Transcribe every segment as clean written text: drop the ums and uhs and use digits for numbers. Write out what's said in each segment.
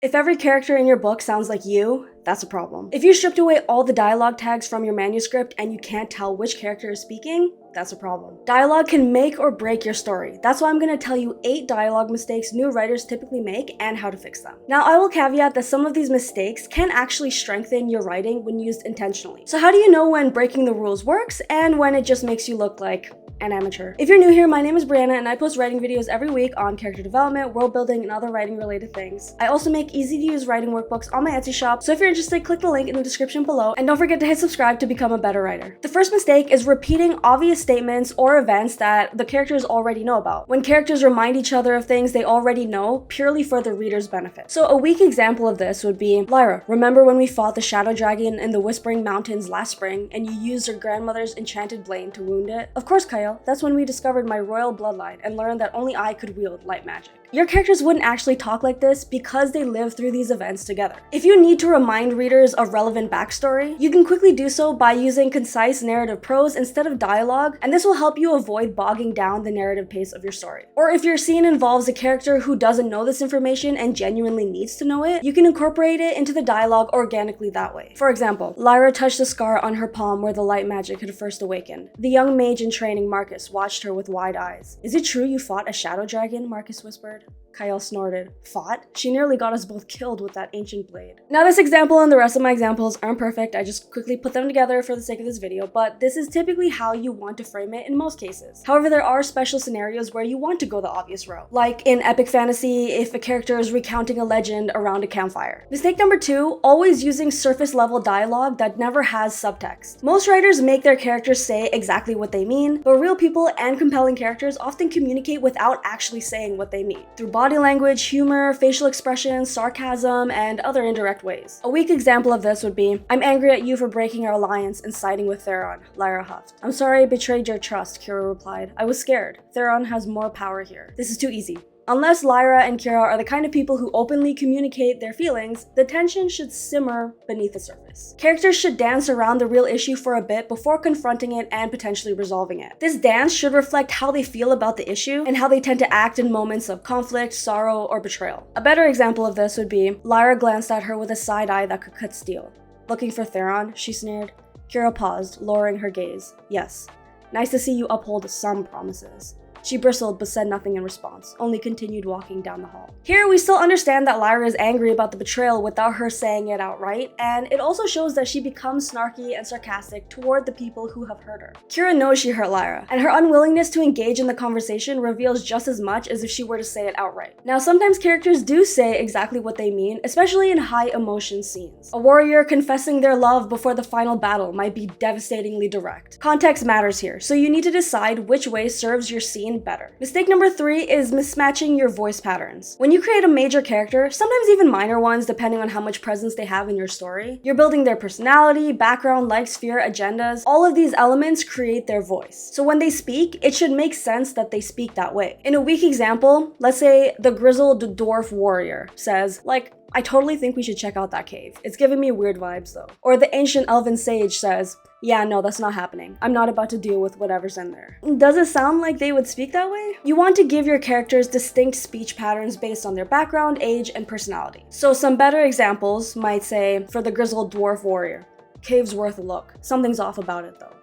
If every character in your book sounds like you, that's a problem. If you stripped away all the dialogue tags from your manuscript and you can't tell which character is speaking, that's a problem. Dialogue can make or break your story. That's why I'm going to tell you 8 dialogue mistakes new writers typically make and how to fix them. Now, I will caveat that some of these mistakes can actually strengthen your writing when used intentionally. So how do you know when breaking the rules works and when it just makes you look like an amateur? If you're new here, my name is Brianna and I post writing videos every week on character development, world building, and other writing related things. I also make easy to use writing workbooks on my Etsy shop, so if you're interested, click the link in the description below and don't forget to hit subscribe to become a better writer. The first mistake is repeating obvious statements or events that the characters already know about. When characters remind each other of things they already know purely for the reader's benefit. So a weak example of this would be, Lyra, remember when we fought the shadow dragon in the Whispering Mountains last spring and you used your grandmother's enchanted blade to wound it? Of course, Kyle, that's when we discovered my royal bloodline and learned that only I could wield light magic. Your characters wouldn't actually talk like this because they live through these events together. If you need to remind readers of relevant backstory, you can quickly do so by using concise narrative prose instead of dialogue, and this will help you avoid bogging down the narrative pace of your story. Or if your scene involves a character who doesn't know this information and genuinely needs to know it, you can incorporate it into the dialogue organically that way. For example, Lyra touched a scar on her palm where the light magic had first awakened. The young mage in training, Marcus, watched her with wide eyes. Is it true you fought a shadow dragon? Marcus whispered. Kyle snorted. Fought? She nearly got us both killed with that ancient blade. Now this example and the rest of my examples aren't perfect, I just quickly put them together for the sake of this video, but this is typically how you want to frame it in most cases. However, there are special scenarios where you want to go the obvious route, like in epic fantasy if a character is recounting a legend around a campfire. Mistake number 2, always using surface level dialogue that never has subtext. Most writers make their characters say exactly what they mean, but real people and compelling characters often communicate without actually saying what they mean, through body language, humor, facial expressions, sarcasm, and other indirect ways. A weak example of this would be, I'm angry at you for breaking our alliance and siding with Theron, Lyra huffed. I'm sorry I betrayed your trust, Kira replied. I was scared. Theron has more power here. This is too easy. Unless Lyra and Kira are the kind of people who openly communicate their feelings, the tension should simmer beneath the surface. Characters should dance around the real issue for a bit before confronting it and potentially resolving it. This dance should reflect how they feel about the issue and how they tend to act in moments of conflict, sorrow, or betrayal. A better example of this would be, Lyra glanced at her with a side eye that could cut steel. Looking for Theron, she sneered. Kira paused, lowering her gaze. Yes. Nice to see you uphold some promises. She bristled but said nothing in response, only continued walking down the hall. Here, we still understand that Lyra is angry about the betrayal without her saying it outright, and it also shows that she becomes snarky and sarcastic toward the people who have hurt her. Kira knows she hurt Lyra, and her unwillingness to engage in the conversation reveals just as much as if she were to say it outright. Now, sometimes characters do say exactly what they mean, especially in high emotion scenes. A warrior confessing their love before the final battle might be devastatingly direct. Context matters here, so you need to decide which way serves your scene better. Mistake number 3 is mismatching your voice patterns. When you create a major character, sometimes even minor ones depending on how much presence they have in your story, you're building their personality, background, likes, fear, agendas. All of these elements create their voice. So when they speak, it should make sense that they speak that way. In a weak example, let's say the grizzled dwarf warrior says, like, I totally think we should check out that cave. It's giving me weird vibes though. Or the ancient elven sage says, yeah, no, that's not happening. I'm not about to deal with whatever's in there. Does it sound like they would speak that way? You want to give your characters distinct speech patterns based on their background, age, and personality. So some better examples might say, for the grizzled dwarf warrior, cave's worth a look. Something's off about it though.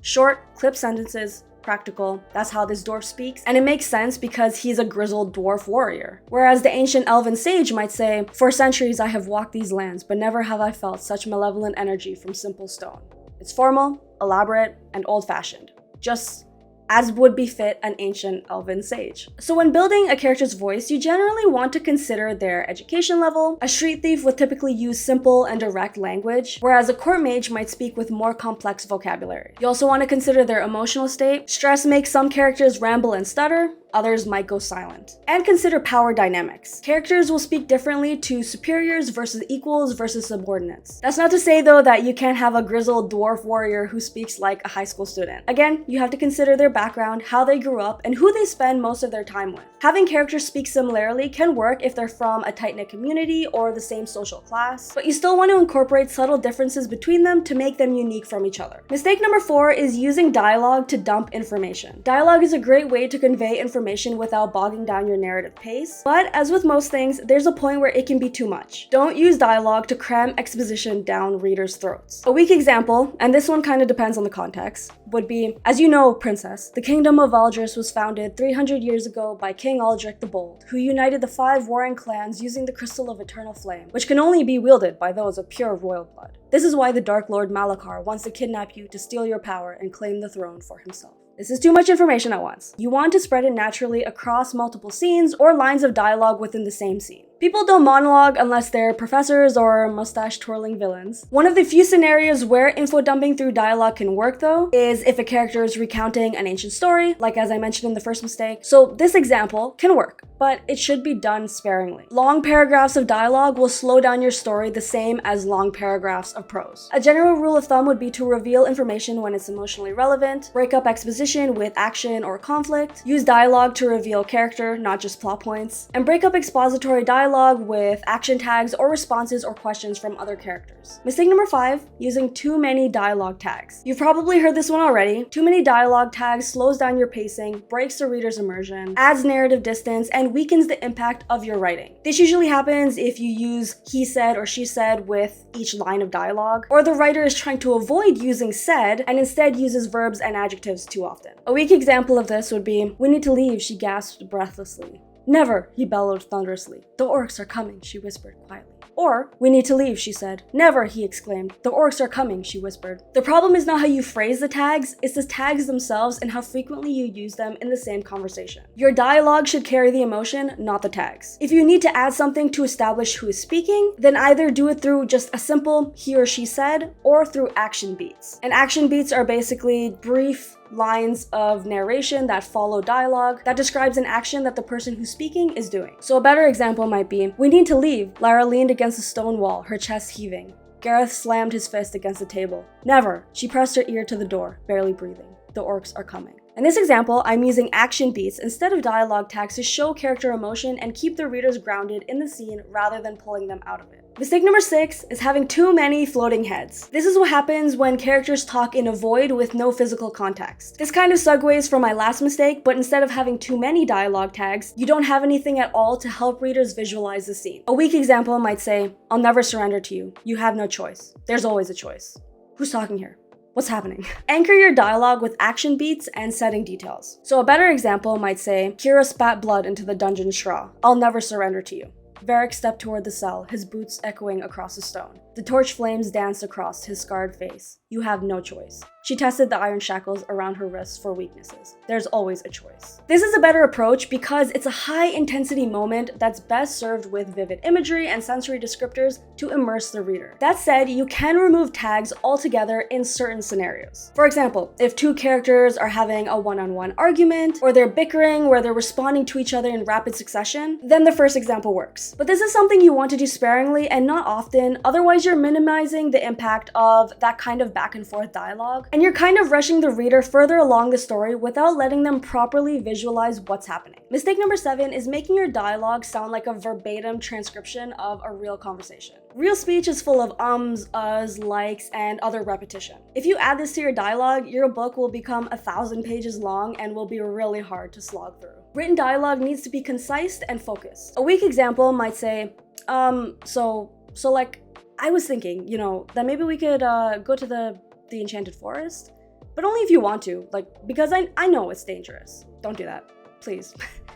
Short, clipped sentences, practical. That's how this dwarf speaks, and it makes sense because he's a grizzled dwarf warrior. Whereas the ancient elven sage might say, for centuries I have walked these lands, but never have I felt such malevolent energy from simple stone. It's formal, elaborate, and old-fashioned, just as would befit an ancient elven sage. So when building a character's voice, you generally want to consider their education level. A street thief would typically use simple and direct language, whereas a court mage might speak with more complex vocabulary. You also want to consider their emotional state. Stress makes some characters ramble and stutter, others might go silent. And consider power dynamics. Characters will speak differently to superiors versus equals versus subordinates. That's not to say though that you can't have a grizzled dwarf warrior who speaks like a high school student. Again, you have to consider their background, how they grew up, and who they spend most of their time with. Having characters speak similarly can work if they're from a tight-knit community or the same social class, but you still want to incorporate subtle differences between them to make them unique from each other. Mistake number 4 is using dialogue to dump information. Dialogue is a great way to convey information information without bogging down your narrative pace. But as with most things, there's a point where it can be too much. Don't use dialogue to cram exposition down readers' throats. A weak example, and this one kind of depends on the context, would be, as you know, Princess, the kingdom of Aldris was founded 300 years ago by King Aldrich the Bold, who united the 5 warring clans using the Crystal of Eternal Flame, which can only be wielded by those of pure royal blood. This is why the Dark Lord Malachar wants to kidnap you to steal your power and claim the throne for himself. This is too much information at once. You want to spread it naturally across multiple scenes or lines of dialogue within the same scene. People don't monologue unless they're professors or mustache-twirling villains. One of the few scenarios where info dumping through dialogue can work, though, is if a character is recounting an ancient story, like as I mentioned in the first mistake. So this example can work, but it should be done sparingly. Long paragraphs of dialogue will slow down your story the same as long paragraphs of prose. A general rule of thumb would be to reveal information when it's emotionally relevant, break up exposition with action or conflict, use dialogue to reveal character, not just plot points, and break up expository dialogue with action tags or responses or questions from other characters. Mistake number 5, using too many dialogue tags. You've probably heard this one already. Too many dialogue tags slows down your pacing, breaks the reader's immersion, adds narrative distance, and weakens the impact of your writing. This usually happens if you use he said or she said with each line of dialogue, or the writer is trying to avoid using said and instead uses verbs and adjectives too often. A weak example of this would be, "We need to leave," she gasped breathlessly. "Never," he bellowed thunderously. "The orcs are coming," she whispered quietly. Or, "We need to leave," she said. "Never," he exclaimed. "The orcs are coming," she whispered. The problem is not how you phrase the tags, it's the tags themselves and how frequently you use them in the same conversation. Your dialogue should carry the emotion, not the tags. If you need to add something to establish who is speaking, then either do it through just a simple he or she said, or through action beats. And action beats are basically brief lines of narration that follow dialogue that describes an action that the person who's speaking is doing. So a better example might be, "We need to leave." Lara leaned against a stone wall, her chest heaving. Gareth slammed his fist against the table. "Never." She pressed her ear to the door, barely breathing. "The orcs are coming." In this example, I'm using action beats instead of dialogue tags to show character emotion and keep the readers grounded in the scene rather than pulling them out of it. Mistake number 6 is having too many floating heads. This is what happens when characters talk in a void with no physical context. This kind of segues from my last mistake, but instead of having too many dialogue tags, you don't have anything at all to help readers visualize the scene. A weak example might say, "I'll never surrender to you. You have no choice. There's always a choice." Who's talking here? What's happening? Anchor your dialogue with action beats and setting details. So a better example might say, "Kira spat blood into the dungeon straw. I'll never surrender to you." Varric stepped toward the cell, his boots echoing across the stone. The torch flames danced across his scarred face. "You have no choice." She tested the iron shackles around her wrists for weaknesses. There's always a choice. This is a better approach because it's a high-intensity moment that's best served with vivid imagery and sensory descriptors to immerse the reader. That said, you can remove tags altogether in certain scenarios. For example, if two characters are having a one-on-one argument, or they're bickering where they're responding to each other in rapid succession, then the first example works. But this is something you want to do sparingly and not often, otherwise you're minimizing the impact of that kind of back and forth dialogue, and you're kind of rushing the reader further along the story without letting them properly visualize what's happening. Mistake number 7 is making your dialogue sound like a verbatim transcription of a real conversation. Real speech is full of ums, uhs, likes, and other repetition. If you add this to your dialogue, your book will become 1,000 pages long and will be really hard to slog through. Written dialogue needs to be concise and focused. A weak example might say, so like, I was thinking, that maybe we could go to the Enchanted Forest, but only if you want to, because I know it's dangerous. Don't do that, please.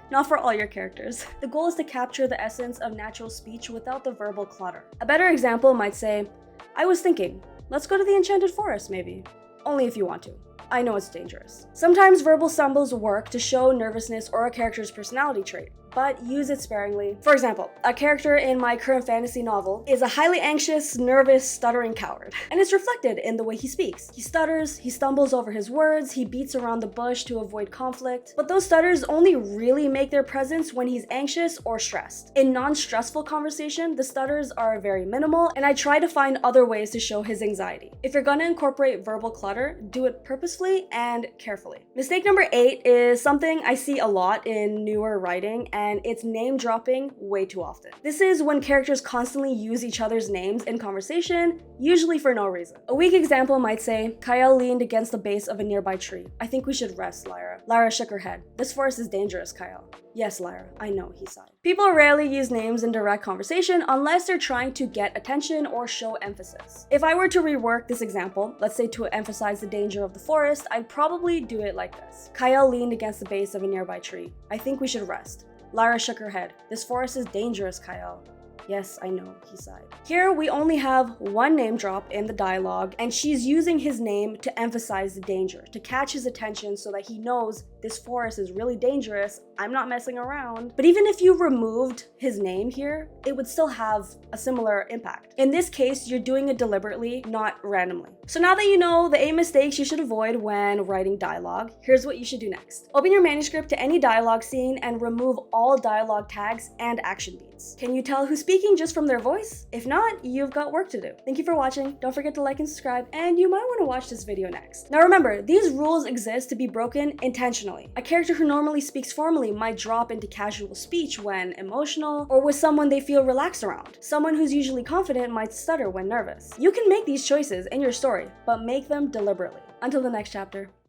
Not for all your characters. The goal is to capture the essence of natural speech without the verbal clutter. A better example might say, "I was thinking, let's go to the Enchanted Forest maybe. Only if you want to. I know it's dangerous." Sometimes verbal stumbles work to show nervousness or a character's personality trait, but use it sparingly. For example, a character in my current fantasy novel is a highly anxious, nervous, stuttering coward, and it's reflected in the way he speaks. He stutters, he stumbles over his words, he beats around the bush to avoid conflict, but those stutters only really make their presence when he's anxious or stressed. In non-stressful conversation, the stutters are very minimal, and I try to find other ways to show his anxiety. If you're gonna incorporate verbal clutter, do it purposefully and carefully. Mistake number 8 is something I see a lot in newer writing, and it's name dropping way too often. This is when characters constantly use each other's names in conversation, usually for no reason. A weak example might say, Kyle leaned against the base of a nearby tree. I think we should rest, Lyra. Lyra shook her head. This forest is dangerous, Kyle. Yes, Lyra, I know, he sighed. People rarely use names in direct conversation unless they're trying to get attention or show emphasis. If I were to rework this example, let's say to emphasize the danger of the forest, I'd probably do it like this. Kyle leaned against the base of a nearby tree. I think we should rest. Lyra shook her head. This forest is dangerous, Kyle. Yes, I know, he sighed. Here, we only have one name drop in the dialogue, and she's using his name to emphasize the danger, to catch his attention so that he knows this forest is really dangerous, I'm not messing around. But even if you removed his name here, it would still have a similar impact. In this case, you're doing it deliberately, not randomly. So now that you know the 8 mistakes you should avoid when writing dialogue, here's what you should do next. Open your manuscript to any dialogue scene and remove all dialogue tags and action beats. Can you tell who's speaking just from their voice? If not, you've got work to do. Thank you for watching. Don't forget to like and subscribe, and you might want to watch this video next. Now remember, these rules exist to be broken intentionally. A character who normally speaks formally might drop into casual speech when emotional or with someone they feel relaxed around. Someone who's usually confident might stutter when nervous. You can make these choices in your story, but make them deliberately. Until the next chapter.